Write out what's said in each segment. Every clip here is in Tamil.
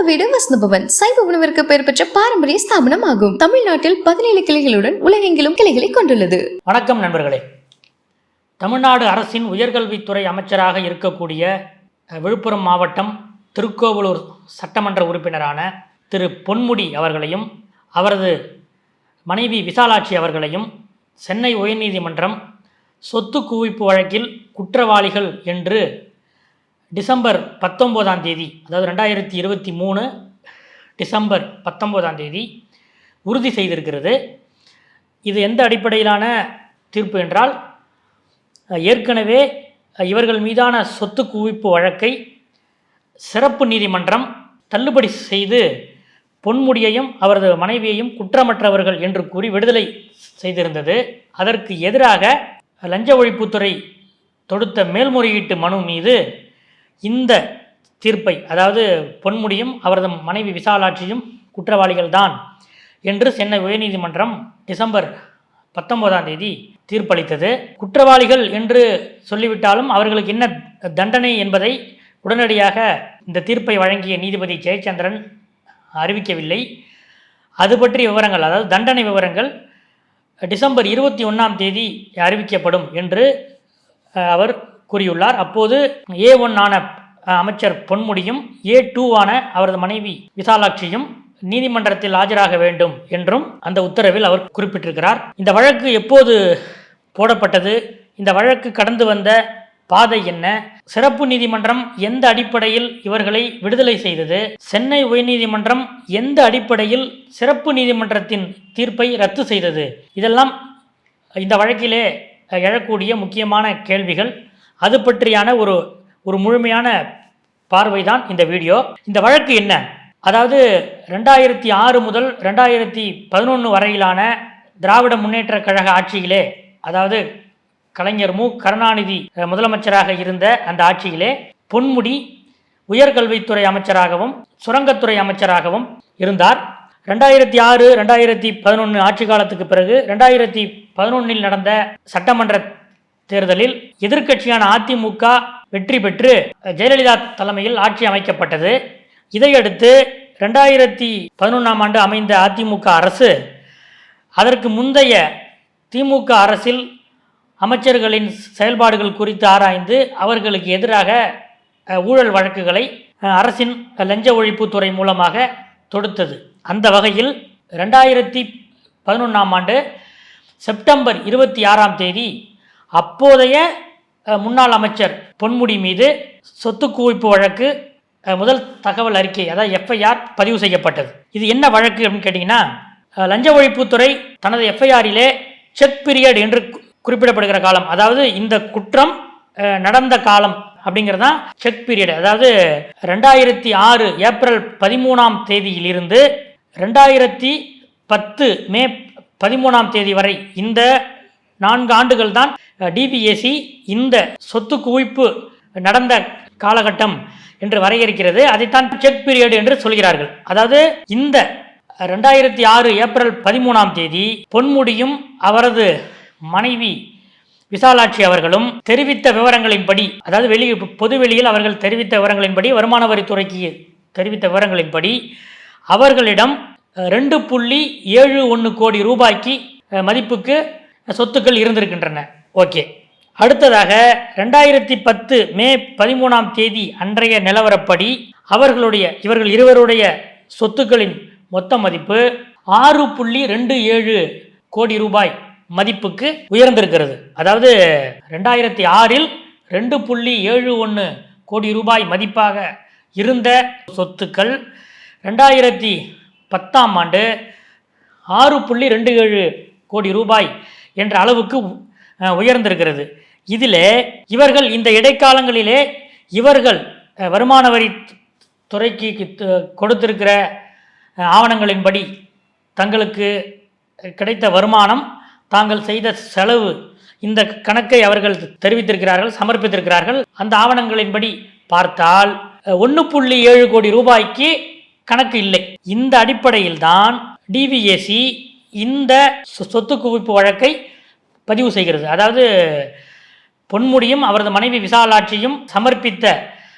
வீடு வசந்தபவன் சைவ உணவிற்கு பெயர் பெற்ற பாரம்பரிய ஸ்தாபனம் ஆகும். தமிழ்நாட்டில் 17 கிளைகளுடன் உலகெங்கிலும் கிளைகளை கொண்டுள்ளது. வணக்கம் நண்பர்களே. தமிழ்நாடு அரசின் உயர்கல்வித்துறை அமைச்சராக இருக்கக்கூடிய விழுப்புரம் மாவட்டம் திருக்கோவலூர் சட்டமன்ற உறுப்பினரான திரு பொன்முடி அவர்களையும் அவரது மனைவி விசாலாட்சி அவர்களையும் சென்னை உயர்நீதிமன்றம் சொத்து குவிப்பு வழக்கில் குற்றவாளிகள் என்று டிசம்பர் 19ஆம் தேதி, அதாவது 2023 டிசம்பர் 19ஆம் தேதி உறுதி செய்திருக்கிறது. இது எந்த அடிப்படையிலான தீர்ப்பு என்றால், ஏற்கனவே இவர்கள் மீதான சொத்து குவிப்பு வழக்கை சிறப்பு நீதிமன்றம் தள்ளுபடி செய்து பொன்முடியையும் அவரது மனைவியையும் குற்றமற்றவர்கள் என்று கூறி விடுதலை செய்திருந்தது. அதற்கு எதிராக லஞ்ச ஒழிப்புத்துறை தொடுத்த மேல்முறையீட்டு மனு மீது இந்த தீர்ப்பை, அதாவது பொன்முடியும் அவரது மனைவி விசாலாட்சியும் குற்றவாளிகள் தான் என்று சென்னை உயர்நீதிமன்றம் டிசம்பர் 19ஆம் தேதி தீர்ப்பளித்தது. குற்றவாளிகள் என்று சொல்லிவிட்டாலும் அவர்களுக்கு என்ன தண்டனை என்பதை உடனடியாக இந்த தீர்ப்பை வழங்கிய நீதிபதி ஜெயச்சந்திரன் அறிவிக்கவில்லை. அது பற்றிய விவரங்கள், அதாவது தண்டனை விவரங்கள் டிசம்பர் 21ஆம் தேதி அறிவிக்கப்படும் என்று அவர் கூறியுள்ளார். அப்போது A1 ஆன அமைச்சர் பொன்முடியும் A2 ஆன அவரது மனைவி விசாலாட்சியும் நீதிமன்றத்தில் ஆஜராக வேண்டும் என்றும் அந்த உத்தரவில் அவர் குறிப்பிட்டிருக்கிறார். இந்த வழக்கு எப்போது போடப்பட்டது, இந்த வழக்கு கடந்து வந்த பாதை என்ன, சிறப்பு நீதிமன்றம் எந்த அடிப்படையில் இவர்களை விடுதலை செய்தது, சென்னை உயர்நீதிமன்றம் எந்த அடிப்படையில் சிறப்பு நீதிமன்றத்தின் தீர்ப்பை ரத்து செய்தது, இதெல்லாம் இந்த வழக்கிலே எழக்கூடிய முக்கியமான கேள்விகள். அது பற்றியான ஒரு முழுமையான பார்வைதான் இந்த வீடியோ. இந்த வழக்கு என்ன, அதாவது 2006 முதல் 2011 வரையிலான திராவிட முன்னேற்ற கழக ஆட்சியிலே, அதாவது கலைஞர் மு கருணாநிதி முதலமைச்சராக இருந்த அந்த ஆட்சியிலே பொன்முடி உயர்கல்வித்துறை அமைச்சராகவும் சுரங்கத்துறை அமைச்சராகவும் இருந்தார். 2006 2011 ஆட்சி காலத்துக்கு பிறகு 2011 நடந்த சட்டமன்ற தேர்தலில் எதிர்க்கட்சியான அதிமுக வெற்றி பெற்று ஜெயலலிதா தலைமையில் ஆட்சி அமைக்கப்பட்டது. இதையடுத்து 2011ஆம் ஆண்டு அமைந்த அதிமுக அரசு அதற்கு முந்தைய திமுக அரசில் அமைச்சர்களின் செயல்பாடுகள் குறித்து ஆராய்ந்து அவர்களுக்கு எதிராக ஊழல் வழக்குகளை அரசின் லஞ்ச ஒழிப்புத்துறை மூலமாக தொடுத்தது. அந்த வகையில் 2011ஆம் ஆண்டு செப்டம்பர் 26ஆம் தேதி அப்போதைய முன்னாள் அமைச்சர் பொன்முடி மீது சொத்து குவிப்பு வழக்கு முதல் தகவல் அறிக்கை, அதாவது FIR பதிவு செய்யப்பட்டது. இது என்ன வழக்கு அப்படின்னு கேட்டிங்கன்னா, லஞ்ச ஒழிப்புத்துறை தனது FIRயிலே செக் பீரியட் என்று குறிப்பிடப்படுகிற காலம், அதாவது இந்த குற்றம் நடந்த காலம் அப்படிங்கிறதான் செக் பீரியட். அதாவது 2006 ஏப்ரல் 13ஆம் தேதியிலிருந்து 2010 மே 13ஆம் தேதி வரை இந்த 4 ஆண்டுகள் தான் DVAC இந்த சொத்து குவிப்பு நடந்த காலகட்டம் என்று வரையறுக்கிறது. அதைத்தான் செக் பீரியட் என்று சொல்கிறார்கள். அதாவது இந்த 2006 ஏப்ரல் 13ஆம் தேதி பொன்முடியும் அவரது மனைவி விசாலாட்சி அவர்களும் தெரிவித்த விவரங்களின்படி, அதாவது பொதுவெளியில் அவர்கள் தெரிவித்த விவரங்களின்படி, வருமான வரித்துறைக்கு தெரிவித்த விவரங்களின்படி அவர்களிடம் 2.71 கோடி ரூபாய்க்கு மதிப்புக்கு சொத்துக்கள் இருந்திருக்கின்றன. ஓகே. அடுத்ததாக 2010 மே 13ஆம் தேதி அன்றைய நிலவரப்படி இவர்கள் இருவருடைய சொத்துக்களின் மொத்த மதிப்பு 6.27 கோடி ரூபாய் மதிப்புக்கு உயர்ந்திருக்கிறது. அதாவது 2006இல் 2.71 கோடி ரூபாய் மதிப்பாக இருந்த சொத்துக்கள் 2010ஆம் ஆண்டு 6.27 கோடி ரூபாய் என்ற அளவுக்கு உயர்ந்திருக்கிறது. இதில் இவர்கள் இந்த இடைக்காலங்களிலே இவர்கள் வருமான வரி துறைக்கு கொடுத்திருக்கிற ஆவணங்களின்படி தங்களுக்கு கிடைத்த வருமானம், தாங்கள் செய்த செலவு, இந்த கணக்கை அவர்கள் தெரிவித்திருக்கிறார்கள், சமர்ப்பித்திருக்கிறார்கள். அந்த ஆவணங்களின்படி பார்த்தால் 1.7 கோடி ரூபாய்க்கு கணக்கு இல்லை. இந்த அடிப்படையில் தான் DVAC இந்த சொத்து குவிப்பு வழக்கை பதிவு செய்கிறது. அதாவது பொன்முடியும் அவரது மனைவி விசாலாட்சியும் சமர்ப்பித்த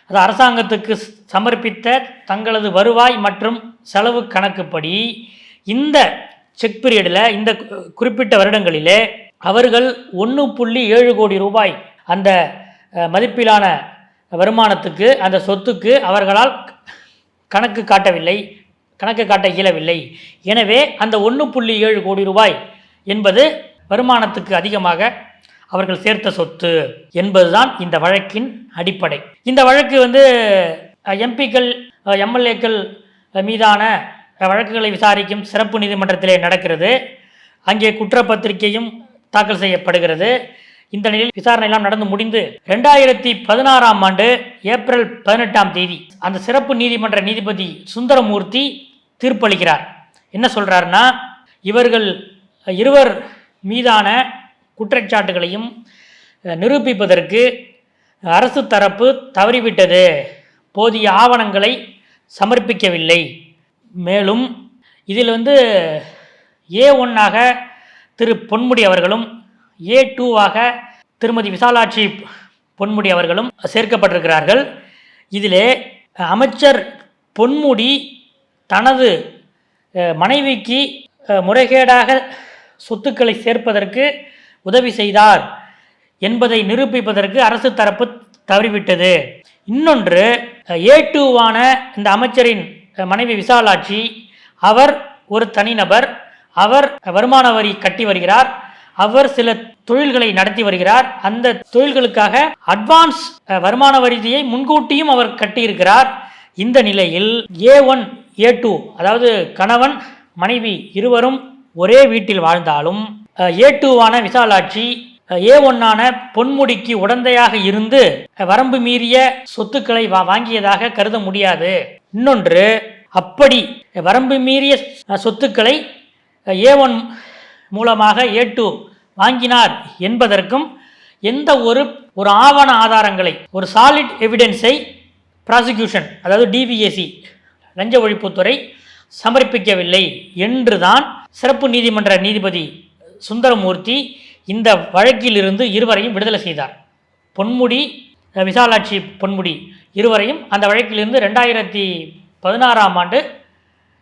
அது அரசாங்கத்துக்கு சமர்ப்பித்த தங்களது வருவாய் மற்றும் செலவு கணக்குப்படி இந்த செக் பீரியடில் இந்த குறிப்பிட்ட வருடங்களிலே அவர்கள் 1.7 கோடி ரூபாய் அந்த மதிப்பிலான வருமானத்துக்கு அந்த சொத்துக்கு அவர்களால் கணக்கு காட்ட இயலவில்லை. எனவே அந்த 1.7 கோடி ரூபாய் என்பது வருமானத்துக்கு அதிகமாக அவர்கள் சேர்த்த சொத்து என்பதுதான் இந்த வழக்கின் அடிப்படை. இந்த வழக்கு எம்பிக்கள் எம்எல்ஏக்கள் மீதான வழக்குகளை விசாரிக்கும் சிறப்பு நீதிமன்றத்திலே நடக்கிறது. அங்கே குற்றப்பத்திரிகையும் தாக்கல் செய்யப்படுகிறது. இந்த நிலையில் விசாரணையெல்லாம் நடந்து முடிந்து 2016ஆம் ஆண்டு ஏப்ரல் 18ஆம் தேதி அந்த சிறப்பு நீதிமன்ற நீதிபதி சுந்தரமூர்த்தி தீர்ப்பளிக்கிறார். என்ன சொல்றாருன்னா, இவர்கள் இருவர் மீதான குற்றச்சாட்டுகளையும் நிரூபிப்பதற்கு அரசு தரப்பு தவறிவிட்டது, போதிய ஆவணங்களை சமர்ப்பிக்கவில்லை. மேலும் இதில் A1ஆக திரு பொன்முடி அவர்களும் A2ஆக திருமதி விசாலாட்சி பொன்முடி அவர்களும் சேர்க்கப்பட்டிருக்கிறார்கள். இதிலே அமைச்சர் பொன்முடி தனது மனைவிக்கு முறைகேடாக சொத்துக்களை சேர்ப்பதற்கு உதவி செய்தார் என்பதை நிரூபிப்பதற்கு அரசு தரப்பு தவறிவிட்டது. இன்னொன்று A2வான இந்த அமைச்சரின் மனைவி விசாலாட்சி, அவர் ஒரு தனிநபர், அவர் வருமான வரி கட்டி வருகிறார், அவர் சில தொழில்களை நடத்தி வருகிறார். அந்த தொழில்களுக்காக அட்வான்ஸ் வருமான வரியை முன்கூட்டியும் அவர் கட்டியிருக்கிறார். இந்த நிலையில் A1 A2 அதாவது கணவன் மனைவி இருவரும் ஒரே வீட்டில் வாழ்ந்தாலும் A2வான விசாலாட்சி A1ஆன பொன்முடிக்கு உடந்தையாக இருந்து வரம்பு மீறிய சொத்துக்களை வாங்கியதாக கருத முடியாது. இன்னொன்று, அப்படி வரம்பு மீறிய சொத்துக்களை A1 மூலமாக A2 வாங்கினார் என்பதற்கும் எந்த ஒரு ஆவண ஆதாரங்களை, ஒரு சாலிட் எவிடன்ஸை ப்ராசிக்யூஷன் அதாவது DVAC லஞ்ச ஒழிப்புத்துறை சமர்ப்பிக்கவில்லை என்றுதான் சிறப்பு நீதிமன்ற நீதிபதி சுந்தரமூர்த்தி இந்த வழக்கிலிருந்து இருவரையும் விடுதலை செய்தார். பொன்முடி, விசாலாட்சி பொன்முடி இருவரையும் அந்த வழக்கிலிருந்து 2016ஆம் ஆண்டு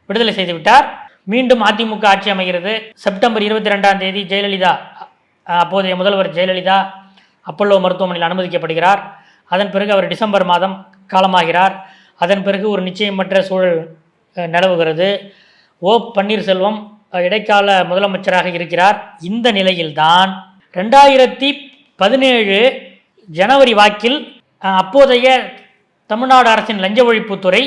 விடுதலை செய்துவிட்டார். மீண்டும் அதிமுக ஆட்சி அமைகிறது. செப்டம்பர் 22ஆம் தேதி ஜெயலலிதா, அப்போதைய முதல்வர் ஜெயலலிதா அப்பல்லோ மருத்துவமனையில் அனுமதிக்கப்படுகிறார். அதன் பிறகு அவர் டிசம்பர் மாதம் காலமாகிறார். அதன் பிறகு ஒரு நிச்சயமற்ற சூழல் நிலவுகிறது. ஓ பன்னீர்செல்வம் இடைக்கால முதலமைச்சராக இருக்கிறார். இந்த நிலையில்தான் 2017 ஜனவரி வாக்கில் அப்போதைய தமிழ்நாடு அரசின் லஞ்ச ஒழிப்புத்துறை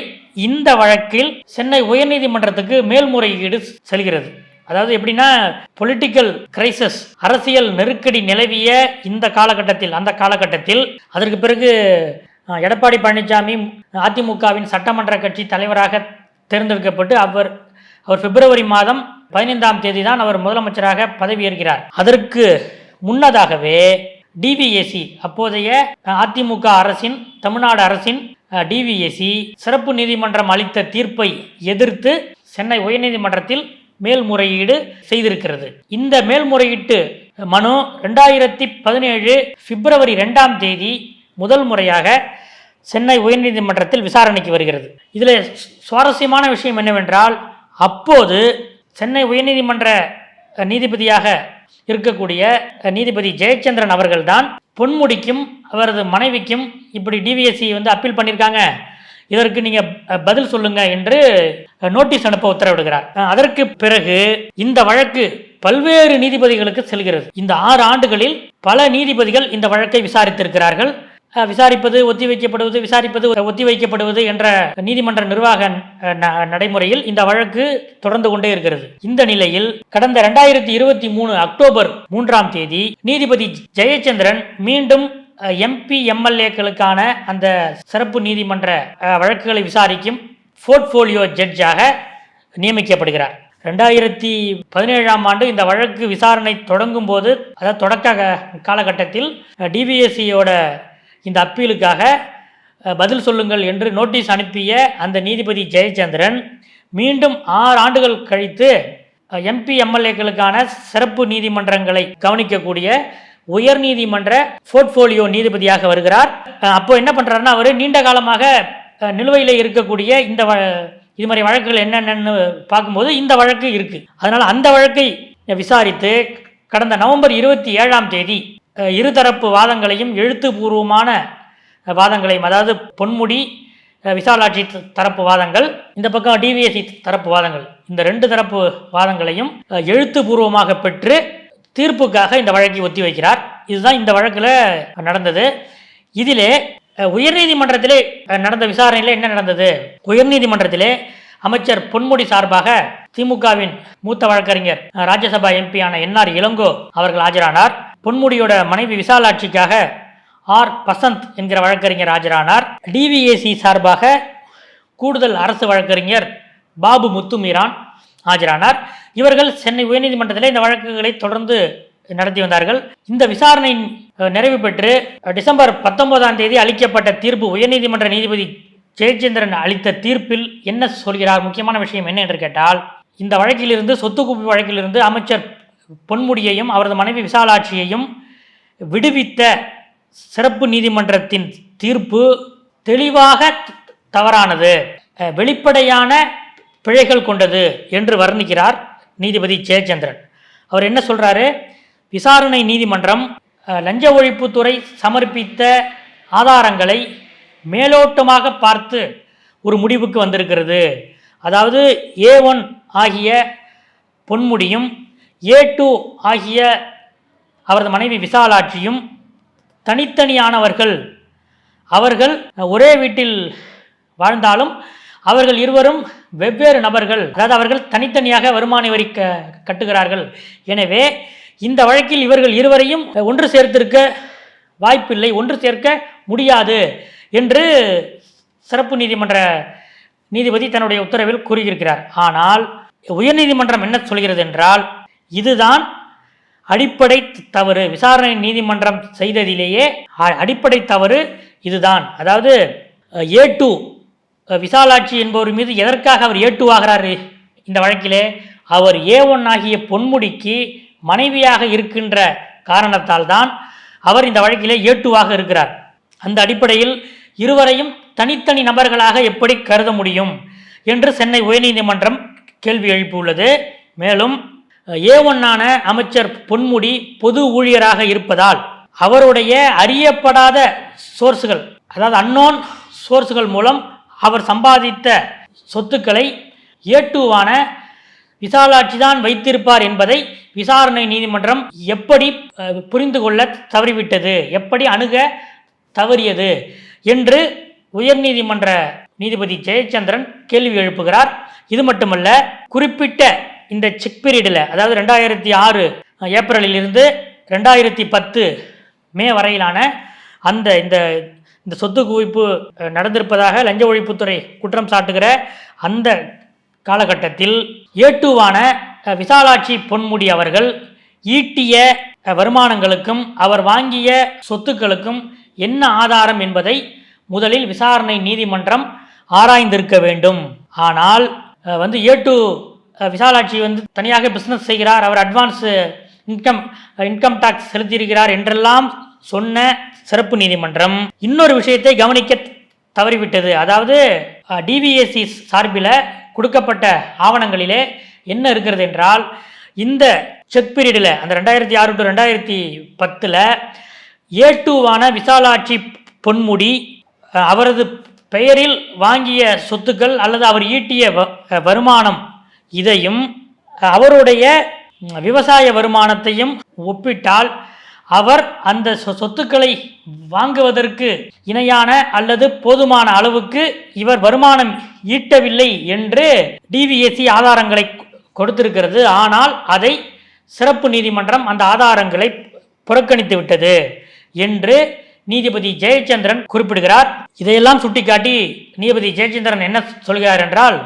இந்த வழக்கில் சென்னை உயர்நீதிமன்றத்துக்கு மேல்முறையீடு செல்கிறது. அதாவது எப்படின்னா, பொலிட்டிக்கல் கிரைசிஸ், அரசியல் நெருக்கடி நிலவிய அந்த காலகட்டத்தில் அதற்கு பிறகு எடப்பாடி பழனிசாமி அதிமுகவின் சட்டமன்ற கட்சி தலைவராக தேர்ந்தெடுக்கப்பட்டு அவர் பிப்ரவரி மாதம் 15ஆம் தேதி தான் அவர் முதலமைச்சராக பதவியேற்கிறார். அதற்கு முன்னதாகவே DVAC, அப்போதைய அதிமுக அரசின், தமிழ்நாடு அரசின் DVAC சிறப்பு நீதிமன்றம் அளித்த தீர்ப்பை எதிர்த்து சென்னை உயர்நீதிமன்றத்தில் மேல்முறையீடு செய்திருக்கிறது. இந்த மேல்முறையீட்டு மனு 2017 பிப்ரவரி 2ஆம் தேதி முதல் முறையாக சென்னை உயர்நீதிமன்றத்தில் விசாரணைக்கு வருகிறது. இதில் சுவாரஸ்யமான விஷயம் என்னவென்றால், அப்போது சென்னை உயர்நீதிமன்ற நீதிபதியாக இருக்கக்கூடிய நீதிபதி ஜெயச்சந்திரன் அவர்கள்தான் பொன்முடிக்கும் அவரது மனைவிக்கும் இப்படி DVAC அப்பீல் பண்ணியிருக்காங்க, இதற்கு நீங்க பதில் சொல்லுங்க என்று நோட்டீஸ் அனுப்ப உத்தரவிடுகிறார். அதற்கு பிறகு இந்த வழக்கு பல்வேறு நீதிபதிகளுக்கு செல்கிறது. இந்த 6 ஆண்டுகளில் பல நீதிபதிகள் இந்த வழக்கை விசாரித்திருக்கிறார்கள். விசாரிப்பது ஒத்திவைக்கப்படுவது என்ற நீதிமன்ற நிர்வாக நடைமுறையில் இந்த வழக்கு தொடர்ந்து கொண்டே இருக்கிறது. இந்த நிலையில் கடந்த 2023 அக்டோபர் 3ஆம் தேதி நீதிபதி ஜெயச்சந்திரன் மீண்டும் MP MLAக்களுக்கான அந்த சிறப்பு நீதிமன்ற வழக்குகளை விசாரிக்கும் போர்ட்போலியோ ஜட்ஜாக நியமிக்கப்படுகிறார். 2017ஆம் ஆண்டு இந்த வழக்கு விசாரணை தொடங்கும் போது, அதாவது தொடக்க காலகட்டத்தில் DVACயோட இந்த அப்பீலுக்காக பதில் சொல்லுங்கள் என்று நோட்டீஸ் அனுப்பிய அந்த நீதிபதி ஜெயச்சந்திரன் மீண்டும் 6 ஆண்டுகள் கழித்து MP MLAக்களுக்கான சிறப்பு நீதிமன்றங்களை கவனிக்கக்கூடிய உயர்நீதிமன்ற போர்ட்போலியோ நீதிபதியாக வருகிறார். அப்போ என்ன பண்றாருன்னா, அவர் நீண்ட காலமாக நிலுவையில் இருக்கக்கூடிய இது மாதிரி வழக்குகள் என்னென்னு பார்க்கும்போது இந்த வழக்கு இருக்கு. அதனால அந்த வழக்கை விசாரித்து கடந்த நவம்பர் 27 இருதரப்பு வாதங்களையும் எழுத்துப்பூர்வமான வாதங்களையும், அதாவது பொன்முடி விசாலாட்சி தரப்பு வாதங்கள், இந்த பக்கம் டிவிஎஸ்சி தரப்பு வாதங்கள், இந்த 2 தரப்பு வாதங்களையும் எழுத்துப்பூர்வமாக பெற்று தீர்ப்புக்காக இந்த வழக்கை ஒத்தி வைக்கிறார். இதுதான் இந்த வழக்கில் நடந்தது. இதிலே உயர்நீதிமன்றத்திலே நடந்த விசாரணையில் என்ன நடந்தது? உயர்நீதிமன்றத்திலே அமைச்சர் பொன்முடி சார்பாக திமுகவின் மூத்த வழக்கறிஞர் ராஜ்யசபா எம்பியான NR இளங்கோ அவர்கள் ஆஜரானார். பொன்முடியோட மனைவி விசாலாட்சிக்காக R பசந்த் என்கிற வழக்கறிஞர் ஆஜரானார். டிவிஎஸ்சி சார்பாக கூடுதல் அரசு வழக்கறிஞர் பாபு முத்துமீரான் ஆஜரானார். இவர்கள் சென்னை உயர்நீதிமன்றத்தில் இந்த வழக்குகளை தொடர்ந்து நடத்தி வந்தார்கள். இந்த விசாரணை நிறைவு பெற்று டிசம்பர் 19 அளிக்கப்பட்ட தீர்ப்பு, உயர்நீதிமன்ற நீதிபதி ஜெயச்சந்திரன் அளித்த தீர்ப்பில் என்ன சொல்கிறார்? முக்கியமான விஷயம் என்ன என்று கேட்டால், இந்த வழக்கிலிருந்து, சொத்து குவிப்பு வழக்கிலிருந்து அமைச்சர் பொன்முடியையும் அவரது மனைவி விசாலாட்சியையும் விடுவித்த சிறப்பு நீதிமன்றத்தின் தீர்ப்பு தெளிவாக தவறானது, வெளிப்படையான பிழைகள் கொண்டது என்று வர்ணிக்கிறார் நீதிபதி ஜெயச்சந்திரன். அவர் என்ன சொல்றாரு? விசாரணை நீதிமன்றம் லஞ்ச ஒழிப்புத்துறை சமர்ப்பித்த ஆதாரங்களை மேலோட்டமாக பார்த்து ஒரு முடிவுக்கு வந்திருக்கிறது. அதாவது A1 ஆகிய பொன்முடியும் A2 ஆகிய அவரது மனைவி விசாலாட்சியும் தனித்தனியானவர்கள். அவர்கள் ஒரே வீட்டில் வாழ்ந்தாலும் அவர்கள் இருவரும் வெவ்வேறு நபர்கள், அதாவது அவர்கள் தனித்தனியாக வருமான வரி கட்டுகிறார்கள். எனவே இந்த வழக்கில் இவர்கள் இருவரையும் ஒன்று சேர்த்திருக்க வாய்ப்பில்லை, ஒன்று சேர்க்க முடியாது என்று சிறப்பு நீதிமன்ற நீதிபதி தன்னுடைய உத்தரவில் கூறியிருக்கிறார். ஆனால் உயர்நீதிமன்றம் என்ன சொல்கிறது என்றால், இதுதான் அடிப்படை தவறு, விசாரணை நீதிமன்றம் செய்ததிலேயே அடிப்படை தவறு இதுதான். அதாவது A2 விசாலாட்சி என்பவர் மீது எதற்காக அவர் A2 ஆகிறாரு? இந்த வழக்கிலே அவர் A1 ஆகிய பொன்முடிக்கு மனைவியாக இருக்கின்ற காரணத்தால் தான் அவர் இந்த வழக்கிலே A2 ஆக இருக்கிறார். அந்த அடிப்படையில் இருவரையும் தனித்தனி நபர்களாக எப்படி கருத முடியும் என்று சென்னை உயர்நீதிமன்றம் கேள்வி எழுப்பியுள்ளது. மேலும் A1 ஆன அமைச்சர் பொன்முடி பொது ஊழியராக இருப்பதால் அவருடைய அறியப்படாத சோர்ஸ்கள், அதாவது அன்னோன் சோர்ஸ்கள் மூலம் அவர் சம்பாதித்த சொத்துக்களை A2 ஆன விசாலாட்சி தான் வைத்திருப்பார் என்பதை விசாரணை நீதிமன்றம் எப்படி புரிந்து கொள்ள தவறிவிட்டது, எப்படி அணுக தவறியது என்று உயர்நீதிமன்ற நீதிபதி ஜெயச்சந்திரன் கேள்வி எழுப்புகிறார். இது மட்டுமல்ல, குறிப்பிட்ட இந்த செக் பீரியடில், அதாவது 2006 ஏப்ரலில் இருந்து 2010 மே வரையிலான அந்த இந்த சொத்து குவிப்பு நடந்திருப்பதாக லஞ்ச ஒழிப்புத்துறை குற்றம் சாட்டுகிற அந்த காலகட்டத்தில் A2 ஆன விசாலாட்சி பொன்முடி அவர்கள் ஈட்டிய வருமானங்களுக்கும் அவர் வாங்கிய சொத்துக்களுக்கும் என்ன ஆதாரம் என்பதை முதலில் விசாரணை நீதிமன்றம் ஆராய்ந்திருக்க வேண்டும். ஆனால் A2 விசாலாட்சி தனியாக பிஸ்னஸ் செய்கிறார், அவர் அட்வான்ஸ் இன்கம் டாக்ஸ் செலுத்தியிருக்கிறார் என்றெல்லாம் சொன்ன சிறப்பு நீதிமன்றம் இன்னொரு விஷயத்தை கவனிக்க தவறிவிட்டது. அதாவது டிவிஎஸ்சி சார்பில் கொடுக்கப்பட்ட ஆவணங்களிலே என்ன இருக்கிறது என்றால், இந்த செக் பீரியடில், அந்த 2006 to 2010 A2 ஆன விசாலாட்சி பொன்முடி அவரது பெயரில் வாங்கிய சொத்துக்கள் அல்லது அவர் ஈட்டிய வருமானம், இதையும் அவருடைய விவசாய வருமானத்தையும் ஒப்பிட்டால் அவர் அந்த சொத்துக்களை வாங்குவதற்கு இணையான அல்லது போதுமான அளவுக்கு இவர் வருமானம் ஈட்டவில்லை என்று டிவிஎஸ்சி ஆதாரங்களை கொடுத்திருக்கிறது. ஆனால் அதை சிறப்பு நீதிமன்றம் அந்த ஆதாரங்களை புறக்கணித்து விட்டது என்று நீதிபதி ஜெயச்சந்திரன் குறிப்பிடுகிறார். இதையெல்லாம் சுட்டிக்காட்டி நீதிபதி ஜெயச்சந்திரன் என்ன சொல்கிறார் என்றால்,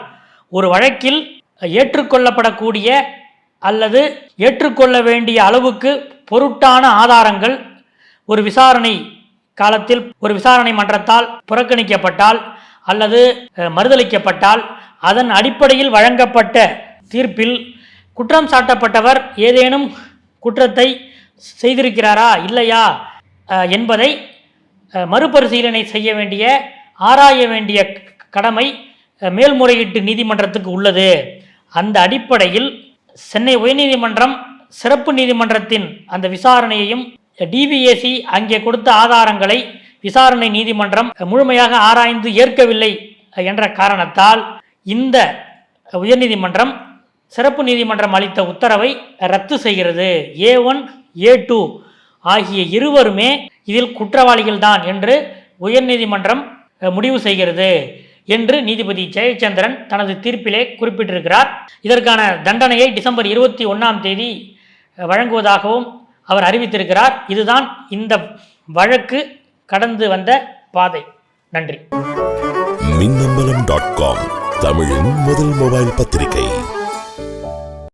ஒரு வழக்கில் ஏற்றுக்கொள்ளப்படக்கூடிய அல்லது ஏற்றுக்கொள்ள வேண்டிய அளவுக்கு பொருட்டான ஆதாரங்கள் ஒரு விசாரணை காலத்தில் ஒரு விசாரணை மன்றத்தால் புறக்கணிக்கப்பட்டால் அல்லது மறுதளிக்கப்பட்டால், அதன் அடிப்படையில் வழங்கப்பட்ட தீர்ப்பில் குற்றம் சாட்டப்பட்டவர் ஏதேனும் குற்றத்தை செய்திருக்கிறாரா இல்லையா என்பதை மறுபரிசீலனை செய்ய வேண்டிய ஆராய வேண்டிய கடமை மேல்முறையீட்டு நீதிமன்றத்துக்கு உள்ளது. அந்த அடிப்படையில் சென்னை உயர்நீதிமன்றம் சிறப்பு நீதிமன்றத்தின் அந்த விசாரணையையும் டிபிஎஸ்சி அங்கே கொடுத்த ஆதாரங்களை விசாரணை நீதிமன்றம் முழுமையாக ஆராய்ந்து ஏற்கவில்லை என்ற காரணத்தால் இந்த உயர்நீதிமன்றம் சிறப்பு நீதிமன்றம் அளித்த உத்தரவை ரத்து செய்கிறது. A1 A2 ஆகிய இருவருமே இதில் குற்றவாளிகள் தான் என்று உயர்நீதிமன்றம் முடிவு செய்கிறது என்று நீதிபதி ஜெயச்சந்திரன் தனது தீர்ப்பிலே குறிப்பிட்டிருக்கிறார். இதற்கான தண்டனையை டிசம்பர் 21 வழங்குவதாகவும் அவர் அறிவித்திருக்கிறார். இதுதான் இந்த வழக்கு கடந்து வந்த பாதை. நன்றி. மின்னம்பலம்.com தமிழின் முதல் மொபைல் பத்திரிகை.